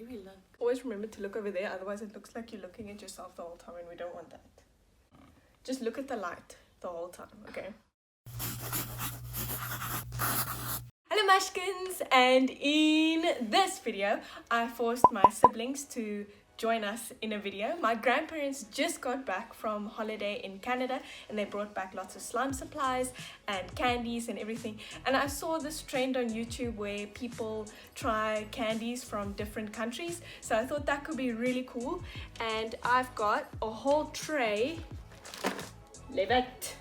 do we look? Always remember to look over there, otherwise it looks like you're looking at yourself the whole time, and we don't want that. Just look at the light the whole time, okay? Hello Mushkins, and in this video I forced my siblings to join us in a video. My grandparents just got back from holiday in Canada and they brought back lots of slime supplies and candies and everything, and I saw this trend on YouTube where people try candies from different countries, so I thought that could be really cool. And I've got a whole tray. Leave it.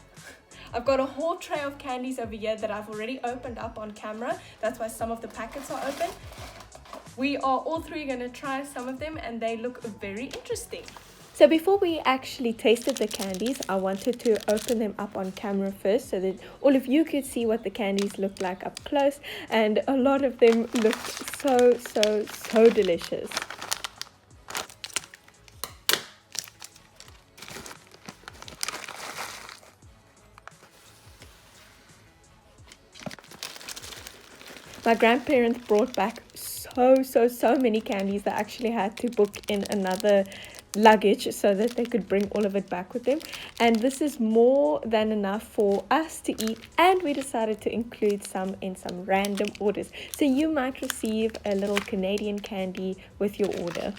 I've got a whole tray of candies over here that I've already opened up on camera. That's why some of the packets are open. We are all three going to try some of them and they look very interesting. So before we actually tasted the candies, I wanted to open them up on camera first so that all of you could see what the candies look like up close, and a lot of them look so delicious. My grandparents brought back so many candies. They actually had to book in another luggage so that they could bring all of it back with them, and this is more than enough for us to eat, and we decided to include some in some random orders, so you might receive a little Canadian candy with your order.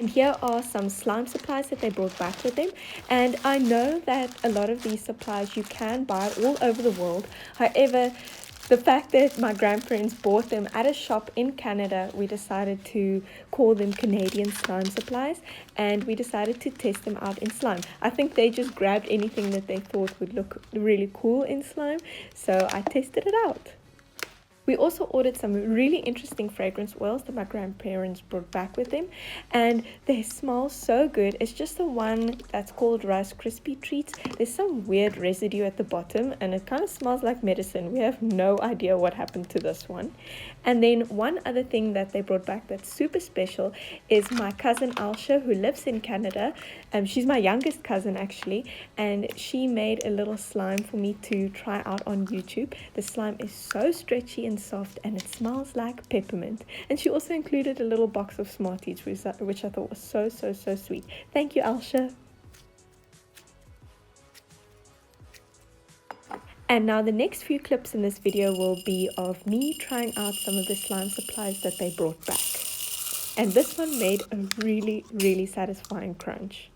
And here are some slime supplies that they brought back with them, and I know that a lot of these supplies you can buy all over the world. However, the fact that my grandparents bought them at a shop in Canada, we decided to call them Canadian slime supplies, and we decided to test them out in slime. I think they just grabbed anything that they thought would look really cool in slime, so I tested it out. We also ordered some really interesting fragrance oils that my grandparents brought back with them, and they smell so good. It's just the one that's called Rice Krispie Treats. There's some weird residue at the bottom and it kind of smells like medicine. We have no idea what happened to this one. And then one other thing that they brought back that's super special is my cousin Alsha, who lives in Canada. She's my youngest cousin actually, and she made a little slime for me to try out on YouTube. The slime is so stretchy and soft and it smells like peppermint, and she also included a little box of Smarties, which I thought was so sweet. Thank you, Alsha. And now the next few clips in this video will be of me trying out some of the slime supplies that they brought back, and this one made a really satisfying crunch.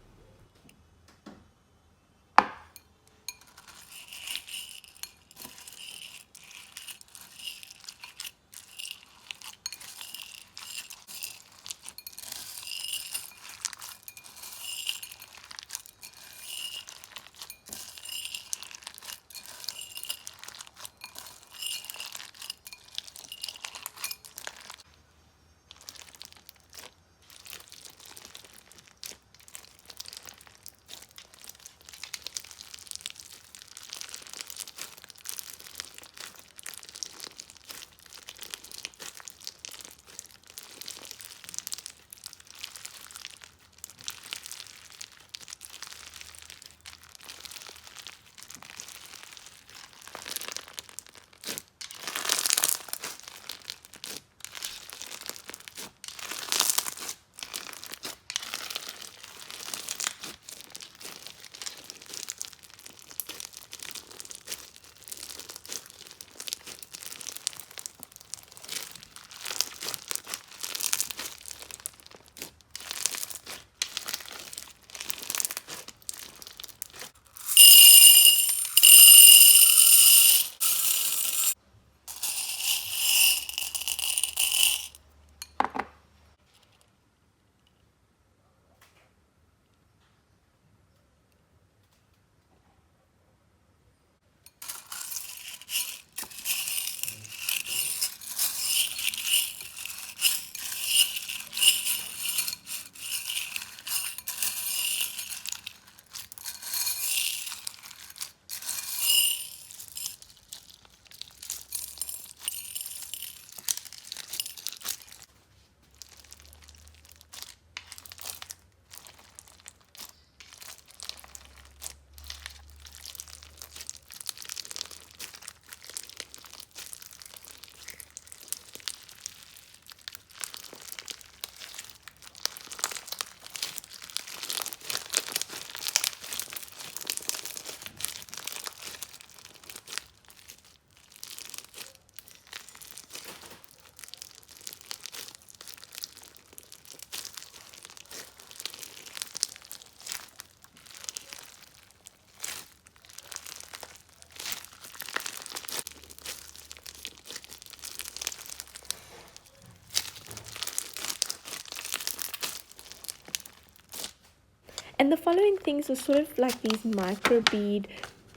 And the following things are sort of like these micro bead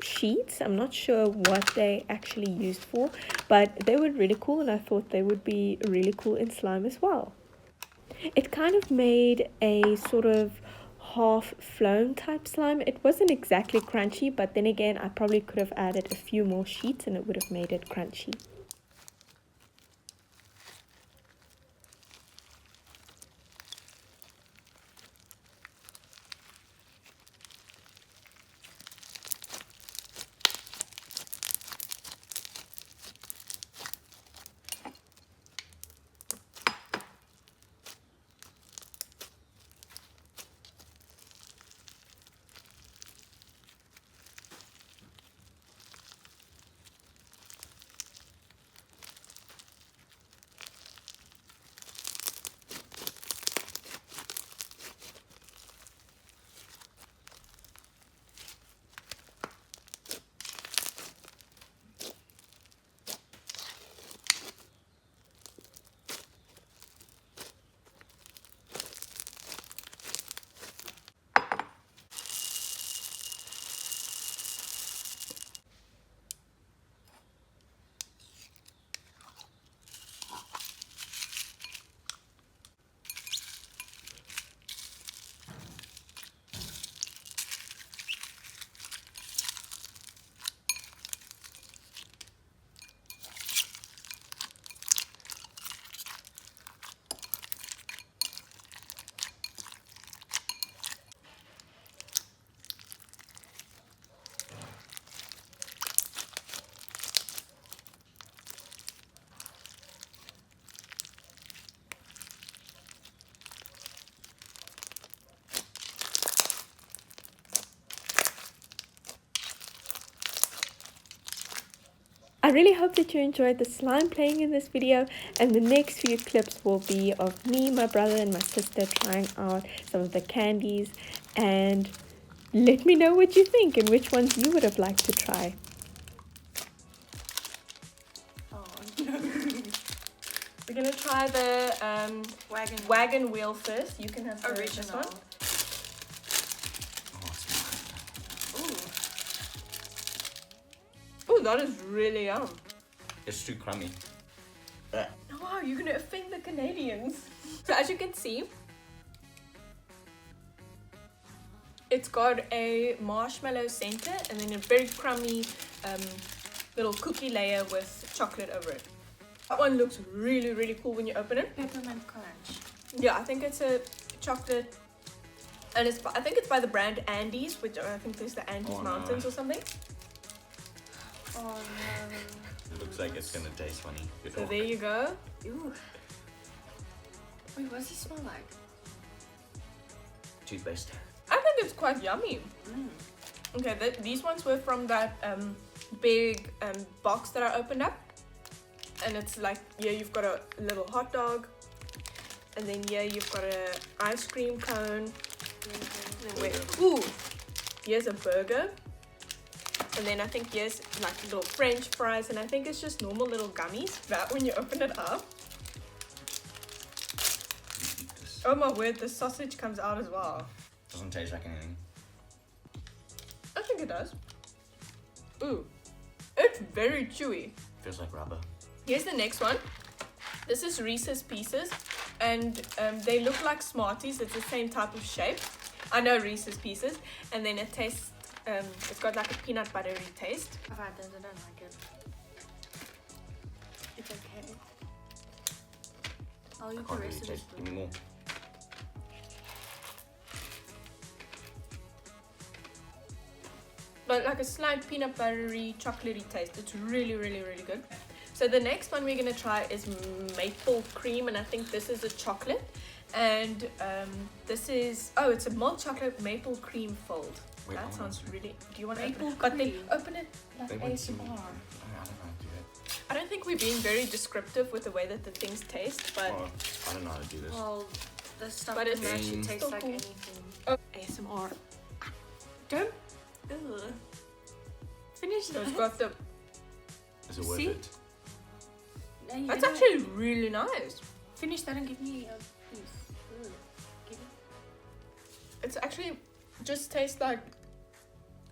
sheets. I'm not sure what they actually used for, but they were really cool, and I thought they would be really cool in slime as well. It kind of made a sort of half flown type slime. It wasn't exactly crunchy, but then again, I probably could have added a few more sheets and it would have made it crunchy. I really hope that you enjoyed the slime playing in this video, and the next few clips will be of me, my brother and my sister trying out some of the candies, and let me know what you think and which ones you would have liked to try. Oh no. We're going to try the wagon wheel first. You can have the Original. this one. Oh, that is really yum. It's too crummy. Wow, you're going to offend the Canadians. So as you can see, it's got a marshmallow center and then a very crummy little cookie layer with chocolate over it. That one looks really, really cool when you open it. Peppermint crunch. Yeah, I think it's a chocolate, and I think it's by the brand Andes, which I think there's the Andes Mountains or something. Oh no. It looks like it's gonna taste funny. So there you go. Ew. Wait, what does it smell like? Toothpaste. I think it's quite yummy. Okay, these ones were from that big box that I opened up. And it's like, yeah, you've got a little hot dog. And then here you've got a ice cream cone. Ooh, here's a burger. And then I think here's like little French fries. And I think it's just normal little gummies. That when you open it up. Oh my word, the sausage comes out as well. Doesn't taste like anything. I think it does. Ooh, it's very chewy. Feels like rubber. Here's the next one. This is Reese's Pieces, and they look like Smarties. It's the same type of shape. I know Reese's Pieces, and then it tastes. It's got like a peanut buttery taste. I've had those, I don't like it. It's okay. I'll eat the Can't really rest of this. taste. Give me more. But like a slight peanut buttery, chocolatey taste. It's really, really, really good. So the next one we're gonna try is maple cream, and I think this is a chocolate. And this is, oh, it's a milk chocolate maple cream filled. Wait, That sounds really, do you want to Maple open it? But then cream. open it like They want to see me. ASMR. I don't know how to do it. I don't think we're being very descriptive with the way that the things taste, but Oh, I don't know how to do this. Well, the stuff But in it's there actually still tastes like cool. anything. oh, ASMR. Don't. Ugh. Finish So that. it's got the. Is it worth See? it? No, you That's don't. actually really nice. Finish that and give me a piece. Ugh. Give it. It's actually just tastes like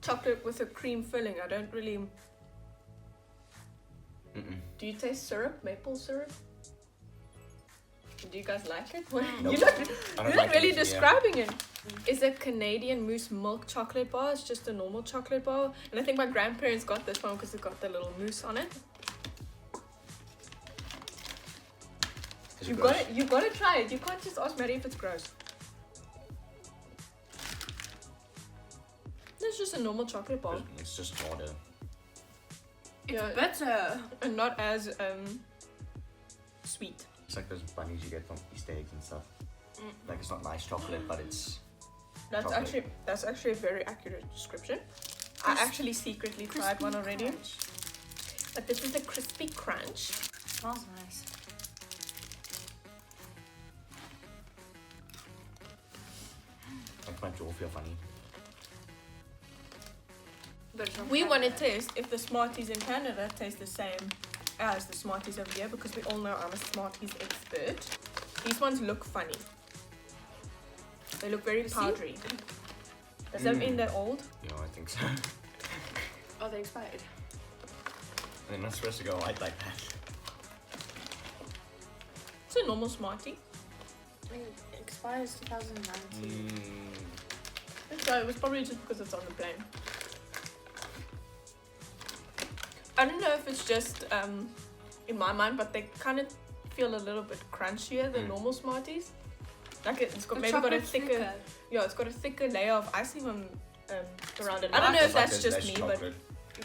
chocolate with a cream filling. I don't really. Do you taste syrup? Maple syrup? Do you guys like it? What? Nope. You're not really describing it. It's a Canadian mousse milk chocolate bar. It's just a normal chocolate bar, and I think my grandparents got this one because it got the little mousse on it. You gotta try it. You can't just ask Mary if it's gross. It's just a normal chocolate bar. It's just water. It's better. And not as sweet. It's like those bunnies you get from Easter eggs and stuff. Like it's not nice chocolate, but it's. That's actually a very accurate description. I actually secretly tried one already. Crunch. But this is a crispy crunch. Smells nice. Like my jaw feel funny. We want to test if the Smarties in Canada taste the same as the Smarties over here, because we all know I'm a Smarties expert. These ones look funny. They look very powdery. Does that mean they're old? Yeah, I think so. Are they expired? They're not supposed to go white like that. It's a normal Smartie. It expires 2019. So it was probably just because it's on the plane. I don't know if it's just in my mind, but they kind of feel a little bit crunchier than normal Smarties. Like it's got got a thicker, it's got a thicker layer of icing on around it. I don't know if that's just me, but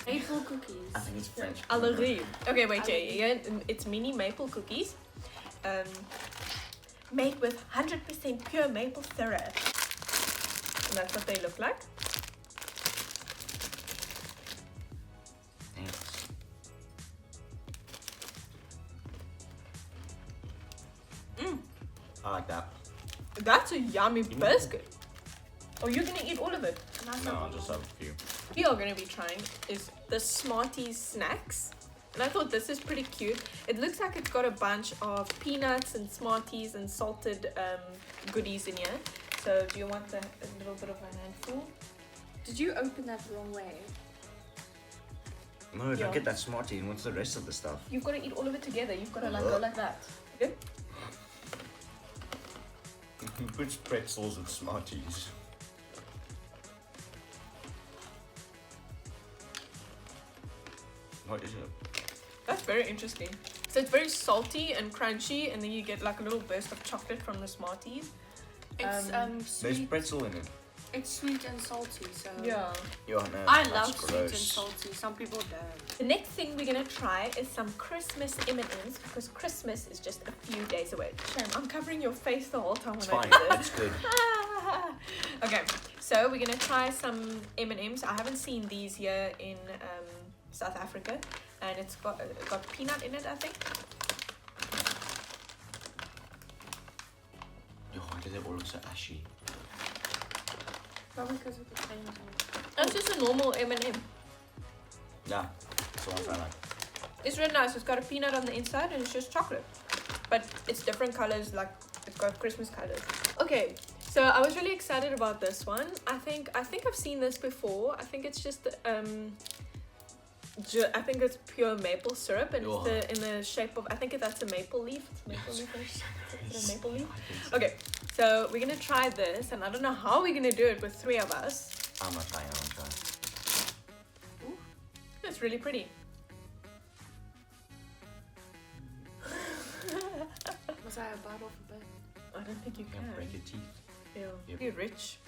Maple cookies. I think it's French. Allerie. Okay, wait, yeah, it's mini maple cookies, made with 100% pure maple syrup, and that's what they look like. I like that. That's a yummy biscuit. Oh, you're gonna eat all of it? No, I'll just have a few. We are gonna be trying is the Smarties Snacks. And I thought this is pretty cute. It looks like it's got a bunch of peanuts and Smarties and salted goodies in here. So do you want a little bit of a handful? Did you open that the wrong way? No, don't get that Smartie. And what's the rest of the stuff? You've got to eat all of it together. You've got to like go like that. Okay? You put pretzels with Smarties. What is it? That's very interesting. So it's very salty and crunchy, and then you get like a little burst of chocolate from the Smarties. It's There's sweet. pretzel in it. It's sweet and salty, so Yeah. No, I that's love sweet and gross. salty. Some people don't. The next thing we're gonna try is some Christmas M&Ms, because Christmas is just a few days away. Shame, I'm covering your face the whole time It's when fine. I do That's this. good. Okay, so we're gonna try some M&Ms. I haven't seen these here in South Africa, and it's got peanut in it, I think. Yo, why do they all look so ashy? Probably because of the paint. It's just a normal M&M. Yeah, that's the ones I like. It's really nice. It's got a peanut on the inside, and it's just chocolate, but it's different colors. Like it's got Christmas colors. Okay, so I was really excited about this one. I think I've seen this before. I think it's just I think it's pure maple syrup, and it's in the shape of, I think that's a maple leaf. It's maple leaf. Is it a maple leaf? Okay, so we're gonna try this, and I don't know how we're gonna do it with three of us. I'm not trying, I'm trying. Ooh, it's really pretty. Was I a bite off a bit? I don't think you You can can. break your teeth. Yeah. Yep. Pretty rich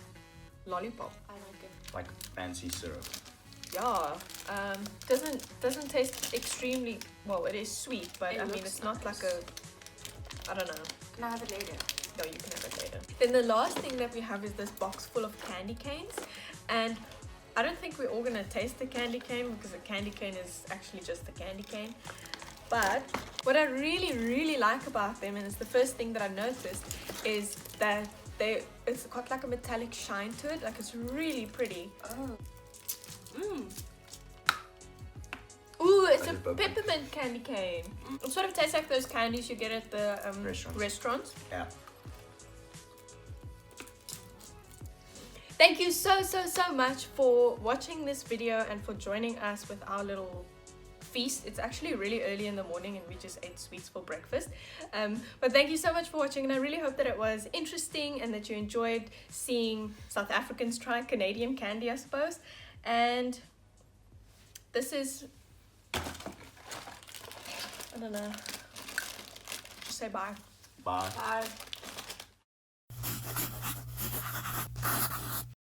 lollipop. I like it. Like fancy syrup. Yeah, doesn't taste extremely well. It is sweet, but It I mean looks it's not nice. like I don't know. Can I have it later? No, you can have it later. Then the last thing that we have is this box full of candy canes, and I don't think we're all gonna taste the candy cane, because a candy cane is actually just a candy cane. But what I really like about them, and it's the first thing that I noticed, is that it's got like a metallic shine to it. Like it's really pretty. Oh. Ooh, it's I a just broke it. peppermint candy cane. It sort of tastes like those candies you get at the restaurants. Yeah. Thank you so much for watching this video and for joining us with our little feast. It's actually really early in the morning and we just ate sweets for breakfast. But thank you so much for watching, and I really hope that it was interesting and that you enjoyed seeing South Africans try Canadian candy, I suppose. And this is, I don't know, just say bye. Bye. Bye.